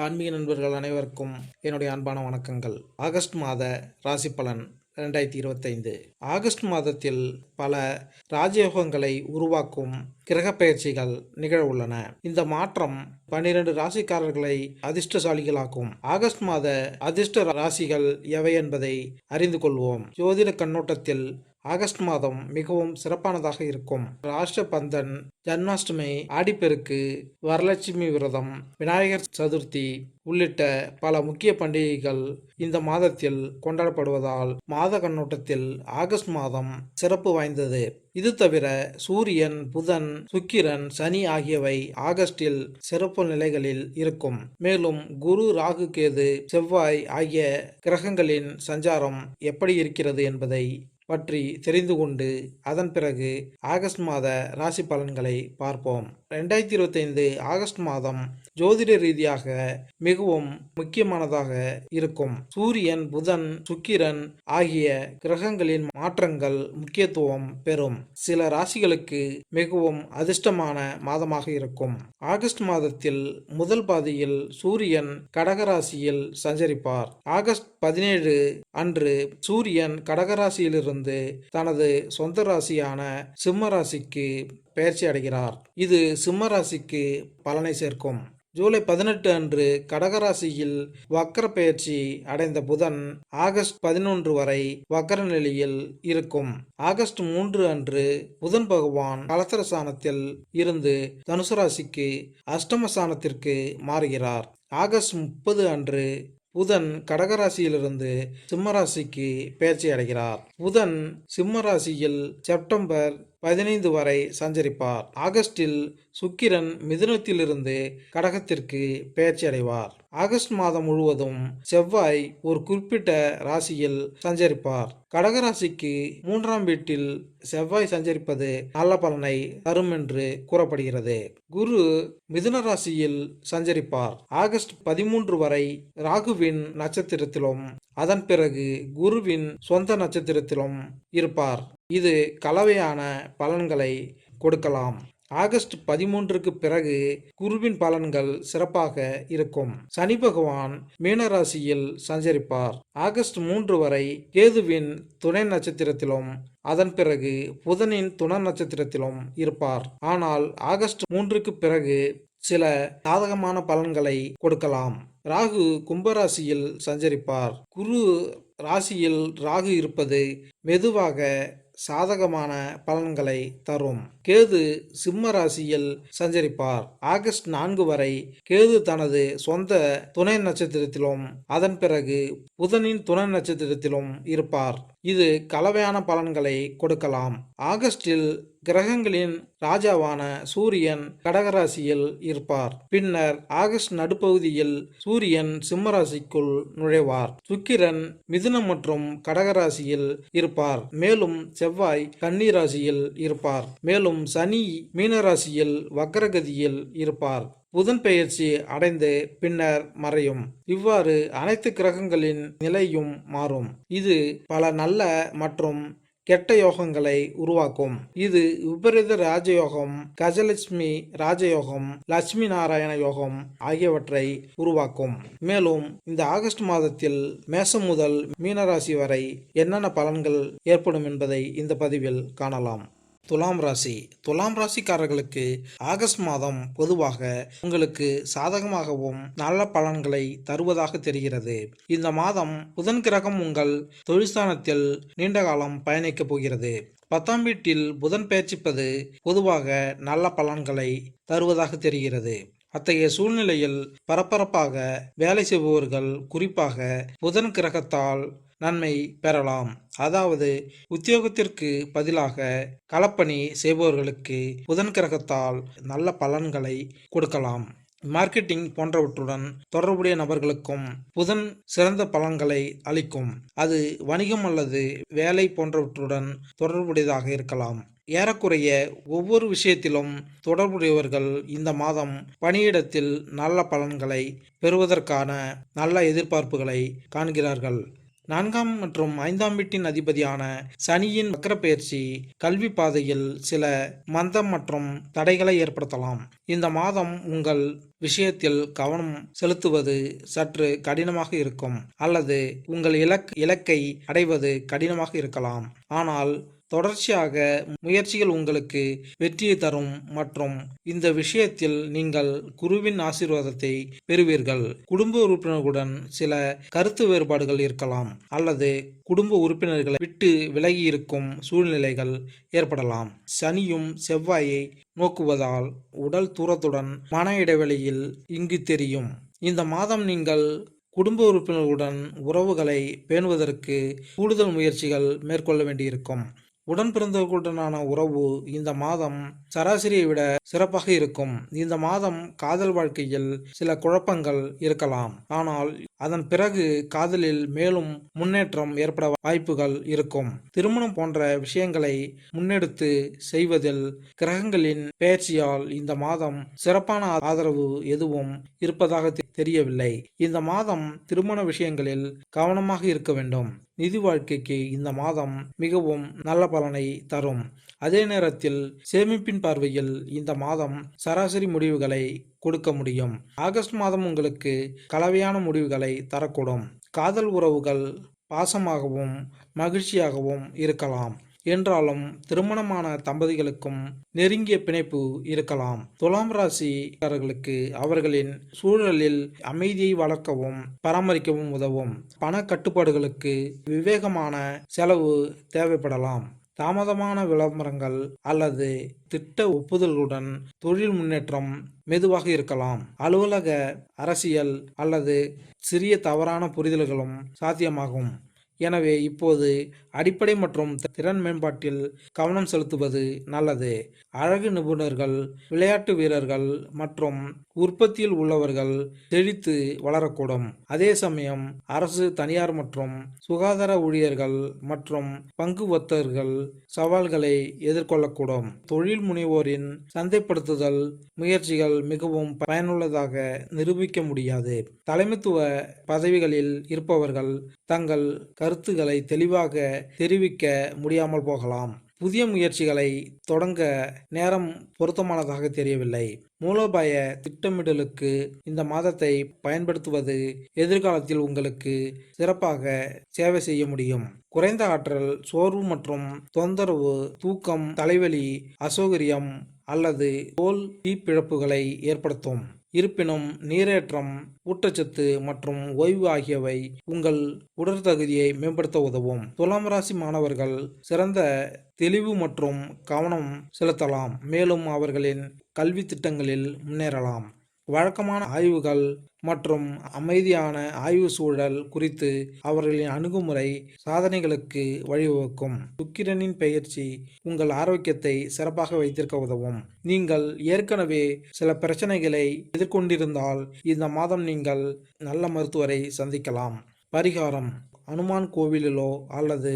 ஆன்மீக நண்பர்கள் அனைவருக்கும் என்னுடைய அன்பான வணக்கங்கள். ஆகஸ்ட் மாத ராசி பலன் 2025. ஆகஸ்ட் மாதத்தில் பல ராஜயோகங்களை உருவாக்கும் கிரக பெயர்ச்சிகள் நிகழ உள்ளன. இந்த மாற்றம் 12 ராசிக்காரர்களை அதிர்ஷ்டசாலிகளாக்கும். ஆகஸ்ட் மாத அதிர்ஷ்ட ராசிகள் எவை என்பதை அறிந்து கொள்வோம். ஜோதிட கண்ணோட்டத்தில் ஆகஸ்ட் மாதம் மிகவும் சிறப்பானதாக இருக்கும். ராஷ்டிரபந்தன், ஜன்மாஷ்டமி, ஆடிப்பெருக்கு, வரலட்சுமி விரதம், விநாயகர் சதுர்த்தி உள்ளிட்ட பல முக்கிய பண்டிகைகள் இந்த மாதத்தில் கொண்டாடப்படுவதால் மாத கண்ணோட்டத்தில் ஆகஸ்ட் மாதம் சிறப்பு வாய்ந்தது. இது தவிர சூரியன், புதன், சுக்கிரன், சனி ஆகியவை ஆகஸ்டில் சிறப்பு நிலைகளில் இருக்கும். மேலும் குரு, ராகு, கேது, செவ்வாய் ஆகிய கிரகங்களின் சஞ்சாரம் எப்படி இருக்கிறது என்பதை பற்றி தெரிந்து கொண்டு அதன் பிறகு ஆகஸ்ட் மாத ராசி பலன்களை பார்ப்போம். 2025 ஆகஸ்ட் மாதம் ஜோதிட ரீதியாக மிகவும் முக்கியமானதாக இருக்கும். சூரியன், புதன், சுக்கிரன் ஆகிய கிரகங்களின் மாற்றங்கள் முக்கியத்துவம் பெறும். சில ராசிகளுக்கு மிகவும் அதிர்ஷ்டமான மாதமாக இருக்கும். ஆகஸ்ட் மாதத்தில் முதல் பாதியில் சூரியன் கடகராசியில் சஞ்சரிப்பார். ஆகஸ்ட் 17 அன்று சூரியன் கடகராசியிலிருந்து தனது சொந்த ராசியான சிம்ம ராசிக்கு பெயர்ச்சி அடைகிறார். இது சிம்ம ராசிக்கு பலனை சேர்க்கும். ஜூலை 18 அன்று கடகராசியில் வக்கர பெயர்ச்சி அடைந்த புதன் ஆகஸ்ட் 11 வரை வக்கர நிலையில் இருக்கும். ஆகஸ்ட் 3 அன்று புதன் பகவான் கலத்திரஸ்தானத்தில் இருந்து தனுசு ராசிக்கு அஷ்டமஸ்தானத்திற்கு மாறுகிறார். ஆகஸ்ட் 30 அன்று புதன் கடகராசியிலிருந்து சிம்மராசிக்கு பெயர்ச்சி அடைகிறார். புதன் சிம்மராசியில் செப்டம்பர் 15 வரை சஞ்சரிப்பார். ஆகஸ்டில் சுக்கிரன் மிதுனத்திலிருந்து கடகத்திற்கு பெயர்ச்சி அடைவார். ஆகஸ்ட் மாதம் முழுவதும் செவ்வாய் ஒரு குறிப்பிட்ட ராசியில் சஞ்சரிப்பார். கடகராசிக்கு 3ஆம் வீட்டில் செவ்வாய் சஞ்சரிப்பது நல்ல பலனை தரும் என்று கூறப்படுகிறது. குரு மிதுன ராசியில் சஞ்சரிப்பார். ஆகஸ்ட் 13 வரை ராகுவின் நட்சத்திரத்திலும் அதன் பிறகு குருவின் சொந்த நட்சத்திரத்திலும் இருப்பார். இது கலவையான பலன்களை கொடுக்கலாம். ஆகஸ்ட் 13க்கு பிறகு குருவின் பலன்கள் சிறப்பாக இருக்கும். சனி பகவான் மீனராசியில் சஞ்சரிப்பார். ஆகஸ்ட் 3 வரை கேதுவின் துணை நட்சத்திரத்திலும் அதன் பிறகு புதனின் துணை நட்சத்திரத்திலும் இருப்பார். ஆனால் ஆகஸ்ட் 3க்கு பிறகு சில சாதகமான பலன்களை கொடுக்கலாம். ராகு கும்பராசியில் சஞ்சரிப்பார். குரு ராசியில் ராகு இருப்பது மெதுவாக சாதகமான பலன்களை தரும். கேது சிம்ம ராசியில் சஞ்சரிப்பார். ஆகஸ்ட் 4 வரை கேது தனது சொந்த துணை நட்சத்திரத்திலும் அதன் பிறகு புதனின் துணை நட்சத்திரத்திலும் இருப்பார். இது கலவையான பலன்களை கொடுக்கலாம். ஆகஸ்டில் கிரகங்களின் ராஜாவான சூரியன் கடகராசியில் இருப்பார். பின்னர் ஆகஸ்ட் நடுப்பகுதியில் சூரியன் சிம்மராசிக்குள் நுழைவார். சுக்கிரன் மிதுனம் மற்றும் கடகராசியில் இருப்பார். மேலும் செவ்வாய் கன்னி ராசியில் இருப்பார். மேலும் சனி மீனராசியில் வக்ரகதியில் இருப்பார். புதன் பெயர்ச்சி அடைந்து பின்னர் மறையும். இவ்வாறு அனைத்து கிரகங்களின் நிலையும் மாறும். இது பல நல்ல மற்றும் கெட்ட யோகங்களை உருவாக்கும். இது விபரீத ராஜயோகம், கஜலட்சுமி ராஜயோகம், லட்சுமி நாராயண யோகம் ஆகியவற்றை உருவாக்கும். மேலும் இந்த ஆகஸ்ட் மாதத்தில் மேசம் முதல் மீனராசி வரை என்னென்ன பலன்கள் ஏற்படும் என்பதை இந்த பதிவில் காணலாம். துலாம் ராசி. துலாம் ராசிக்காரர்களுக்கு ஆகஸ்ட் மாதம் பொதுவாக உங்களுக்கு சாதகமாகவும் நல்ல பலன்களை தருவதாக தெரிகிறது. இந்த மாதம் புதன் கிரகம் உங்கள் தொழில்ஸ்தானத்தில் நீண்ட காலம் பயணிக்கப் போகிறது. 10ஆம் வீட்டில் புதன் பெயர்ச்சிப்பது பொதுவாக நல்ல பலன்களை தருவதாக தெரிகிறது. அத்தகைய சூழ்நிலையில் பரபரப்பாக வேலை செய்பவர்கள் குறிப்பாக புதன் கிரகத்தால் நன்மை பெறலாம். அதாவது உத்தியோகத்திற்கு பதிலாக களப்பணி செய்பவர்களுக்கு புதன் கிரகத்தால் நல்ல பலன்களை கொடுக்கலாம். மார்க்கெட்டிங் போன்றவற்றுடன் தொடர்புடைய நபர்களுக்கும் புதன் சிறந்த பலன்களை அளிக்கும். அது வணிகம் அல்லது வேலை போன்றவற்றுடன் தொடர்புடையதாக இருக்கலாம். ஏறக்குறைய ஒவ்வொரு விஷயத்திலும் தொடர்புடையவர்கள் இந்த மாதம் பணியிடத்தில் நல்ல பலன்களை பெறுவதற்கான நல்ல எதிர்பார்ப்புகளை காண்கிறார்கள். 4ஆம் மற்றும் 5ஆம் வீட்டின் அதிபதியான சனியின் வக்ரப்பெயர்ச்சி கல்வி பாதையில் சில மந்தம் மற்றும் தடைகளை ஏற்படுத்தலாம். இந்த மாதம் உங்கள் விஷயத்தில் கவனம் செலுத்துவது சற்று கடினமாக இருக்கும், அல்லது உங்கள் இலக்கை அடைவது கடினமாக இருக்கலாம். ஆனால் தொடர்ச்சியாக முயற்சிகள் உங்களுக்கு வெற்றியை தரும் மற்றும் இந்த விஷயத்தில் நீங்கள் குருவின் ஆசீர்வாதத்தை பெறுவீர்கள். குடும்ப உறுப்பினர்களுடன் சில கருத்து வேறுபாடுகள் இருக்கலாம், அல்லது குடும்ப உறுப்பினர்களை விட்டு விலகி இருக்கும் சூழ்நிலைகள் ஏற்படலாம். சனியும் செவ்வாயை நோக்குவதால் உடல் தூரத்துடன் மன இடைவெளியில் இங்கு தெரியும். இந்த மாதம் நீங்கள் குடும்ப உறுப்பினர்களுடன் உறவுகளை பேணுவதற்கு கூடுதல் முயற்சிகள் மேற்கொள்ள வேண்டியிருக்கும். உடன் பிறந்தவர்களுடனான உறவு இந்த மாதம் சராசரியை விட சிறப்பாக இருக்கும். இந்த மாதம் காதல் வாழ்க்கையில் சில குழப்பங்கள் இருக்கலாம், ஆனால் அதன் பிறகு காதலில் மேலும் முன்னேற்றம் ஏற்பட வாய்ப்புகள் இருக்கும். திருமணம் போன்ற விஷயங்களை முன்னெடுத்து செய்வதில் கிரகங்களின் பெயர்ச்சியால் இந்த மாதம் சிறப்பான ஆதரவு எதுவும் இருப்பதாக தெரியவில்லை. இந்த மாதம் திருமண விஷயங்களில் கவனமாக இருக்க வேண்டும். நிதி வாழ்க்கைக்கு இந்த மாதம் மிகவும் நல்ல பலனை தரும். அதே நேரத்தில் சேமிப்பின் பார்வையில் இந்த மாதம் சராசரி முடிவுகளை கொடுக்க முடியும். ஆகஸ்ட் மாதம் உங்களுக்கு கலவையான முடிவுகளை தரக்கூடும். காதல் உறவுகள் பாசமாகவும் மகிழ்ச்சியாகவும் இருக்கலாம், என்றாலும் திருமணமான தம்பதிகளுக்கும் நெருங்கிய பிணைப்பு இருக்கலாம். துலாம் ராசிக்காரர்களுக்கு அவர்களின் சூழலில் அமைதியை வளர்க்கவும் பராமரிக்கவும் உதவும். பண கட்டுப்பாடுகளுக்கு விவேகமான செலவு தேவைப்படலாம். தாமதமான விளம்பரங்கள் அல்லது திட்ட ஒப்புதல்களுடன் தொழில் முன்னேற்றம் மெதுவாக இருக்கலாம். அலுவலக, அரசியல் அல்லது சிறிய தவறான புரிதல்களும் சாத்தியமாகும். எனவே இப்போது அடிப்படை மற்றும் திறன் மேம்பாட்டில் கவனம் செலுத்துவது நல்லது. அழகு நிபுணர்கள், விளையாட்டு வீரர்கள் மற்றும் உற்பத்தியில் உள்ளவர்கள் செழித்து வளரக்கூடும். அதே சமயம் அரசு, தனியார் மற்றும் சுகாதார ஊழியர்கள் மற்றும் பங்கு வர்த்தகர்கள் சவால்களை எதிர்கொள்ளக்கூடும். தொழில் முனைவோரின் சந்தைப்படுத்துதல் முயற்சிகள் மிகவும் பயனுள்ளதாக நிரூபிக்க முடியாது. தலைமைத்துவ பதவிகளில் இருப்பவர்கள் தங்கள் கருத்துக்களை தெளிவாக தெரிவிக்க முடியாமல் போகலாம். புதிய முயற்சிகளை தொடங்க நேரம் பொருத்தமானதாக தெரியவில்லை. மூலோபாய திட்டமிடலுக்கு இந்த மாதத்தை பயன்படுத்துவது எதிர்காலத்தில் உங்களுக்கு சிறப்பாக சேவை செய்ய முடியும். குறைந்த ஆற்றல், சோர்வு மற்றும் தொந்தரவு, தூக்கம், தலைவலி, அசௌகரியம் அல்லது தோல் தீப்பிழப்புகளை ஏற்படுத்தும். இருப்பினும் நீரேற்றம், ஊட்டச்சத்து மற்றும் ஓய்வு ஆகியவை உங்கள் உடற்தகுதியை மேம்படுத்த உதவும். துலாம் ராசி மாணவர்கள் சிறந்த தெளிவு மற்றும் கவனம் செலுத்தலாம், மேலும் அவர்களின் கல்வி திட்டங்களில் முன்னேறலாம். வழக்கமான ஆய்வுகள் மற்றும் அமைதியான ஆய்வு சூழல் குறித்து அவர்களின் அணுகுமுறை சாதனைகளுக்கு வழிவகுக்கும். சுக்கிரனின் பெயர்ச்சி உங்கள் ஆரோக்கியத்தை சிறப்பாக வைத்திருக்க உதவும். நீங்கள் ஏற்கனவே சில பிரச்சனைகளை எதிர்கொண்டிருந்தால் இந்த மாதம் நீங்கள் நல்ல மருத்துவரை சந்திக்கலாம். பரிகாரம்: அனுமான் கோவிலிலோ அல்லது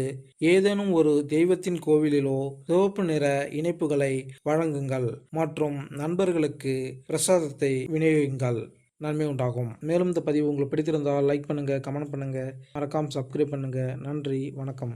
ஏதேனும் ஒரு தெய்வத்தின் கோவிலிலோ சிவப்பு நிற இணைப்புகளை வழங்குங்கள் மற்றும் நண்பர்களுக்கு பிரசாதத்தை விநியோகிங்கள். நன்மை உண்டாகும். மேலும் இந்த பதிவு உங்களுக்கு பிடித்திருந்தால் லைக் பண்ணுங்க, கமெண்ட் பண்ணுங்க, மறக்காம சப்ஸ்கிரைப் பண்ணுங்க. நன்றி, வணக்கம்.